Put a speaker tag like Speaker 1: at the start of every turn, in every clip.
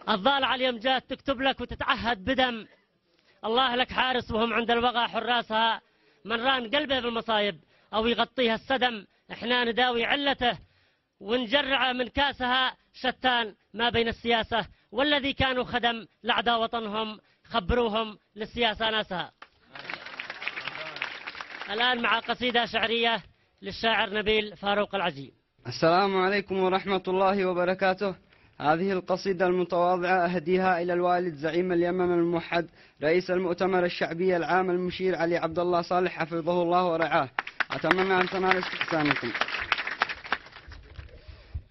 Speaker 1: الضالعة اليوم جات تكتب لك وتتعهد بدم. الله لك حارس وهم عند الوغى حراسها، من ران قلبه بالمصايب أو يغطيها السدم، احنا نداوي علته ونجرع من كاسها، شتان ما بين السياسة والذي كانوا خدم لأعداء وطنهم، خبروهم للسياسة ناسها. الآن مع قصيدة شعرية للشاعر نبيل فاروق العجي.
Speaker 2: السلام عليكم ورحمة الله وبركاته. هذه القصيدة المتواضعة أهديها إلى الوالد زعيم اليمن الموحد رئيس المؤتمر الشعبي العام المشير علي عبد الله صالح حفظه الله ورعاه، أتمنى أن تنال استحسانكم.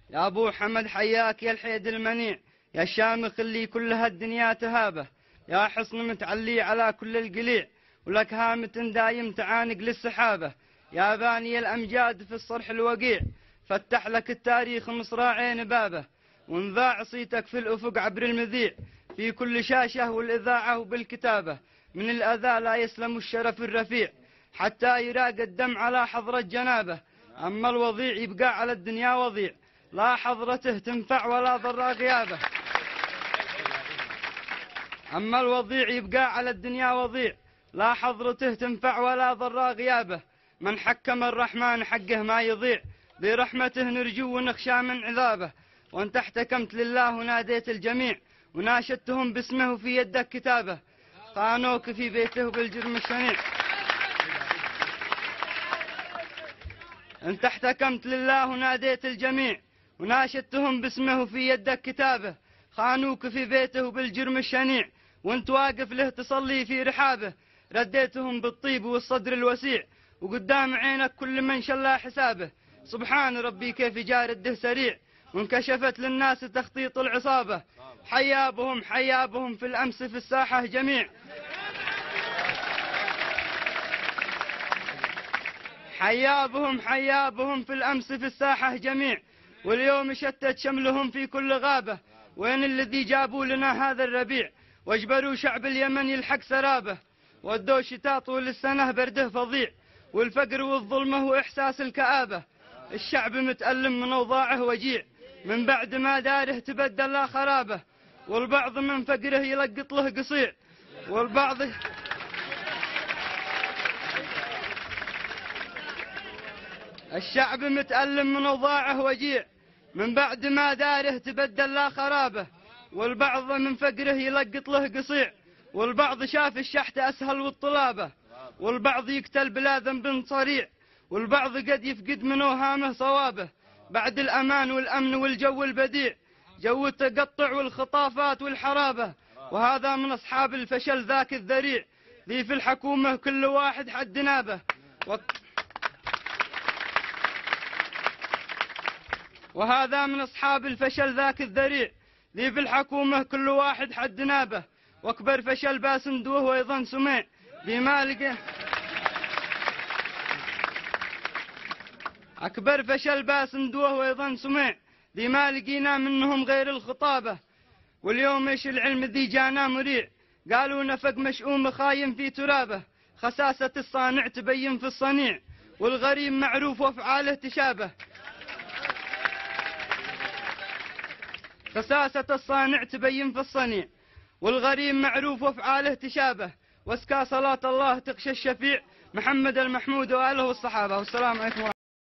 Speaker 2: يا أبو حمد حياك يا الحيد المنيع، يا الشامخ اللي كلها الدنيا تهابه، يا حصن متعلي على كل القليع، ولك هامة دايم تعانق للسحابة، يا باني الأمجاد في الصرح الوقيع، فتح لك التاريخ مصراعين بابه، وانذاع صيتك في الأفق عبر المذيع، في كل شاشة والإذاعة وبالكتابة، من الأذى لا يسلم الشرف الرفيع، حتى يراق الدم على حضرة جنابه، أما الوضيع يبقى على الدنيا وضيع، لا حضرته تنفع ولا ضر غيابه. أما الوضيع يبقى على الدنيا وضيع، لا حضرته تنفع ولا ضر غيابه، من حكم الرحمن حقه ما يضيع، برحمته نرجو ونخشى من عذابه، وانت احتكمت لله وناديت الجميع، وناشدتهم باسمه في يدك كتابه، خانوك في بيته بالجرم الشنيع. انت احتكمت لله وناديت الجميع، وناشدتهم باسمه في يدك كتابه، خانوك في بيته بالجرم الشنيع، وانت واقف له تصلي في رحابه، رديتهم بالطيب والصدر الوسيع، وقدام عينك كل من شلا حسابه، سبحان ربي كيف جار الده سريع، وانكشفت للناس تخطيط العصابة، حيابهم حيابهم في الأمس في الساحة جميع، حيابهم حيابهم في الأمس في الساحة جميع، واليوم شتت شملهم في كل غابة، وين الذي جابوا لنا هذا الربيع، واجبروا شعب اليمن يلحق سرابه، ودوا شتاء طول السنة برده فظيع، والفقر والظلمة وإحساس الكآبة، الشعب متألم من أوضاعه وجيع، من بعد ما داره تبدل لا خرابه، والبعض من فقره يلقط له قصيع، والبعض الشعب متألم من أوضاعه وجيع، من بعد ما داره تبدل لا خرابه، والبعض من فقره يلقط له قصيع، والبعض شاف الشحت أسهل والطلابة، والبعض يقتل بلا ذنب صريع، والبعض قد يفقد من أوهامه صوابه، بعد الأمان والأمن والجو البديع، جو التقطع والخطافات والحرابة، وهذا من أصحاب الفشل ذاك الذريع، ذي في الحكومة كل واحد حد نابه، وهذا من أصحاب الفشل ذاك الذريع، ذي في الحكومة كل واحد حد نابه، واكبر فشل باسندوه وأيضا سميع، ذي ما لقى أكبر فشل باسندوه وأيضا سميع، ذي ما لقينا منهم غير الخطابة، واليوم إيش العلم ذي جانا مريع، قالوا نفق مشؤوم خايم في ترابه، خساسة الصانع تبين في الصنيع، والغريب معروف وأفعاله تشابه، خساسة الصانع تبين في الصنيع، والغريب معروف وأفعاله تشابه، واسكى صلاة الله تخشى الشفيع، محمد المحمود وآله والصحابة، والسلام عليكم.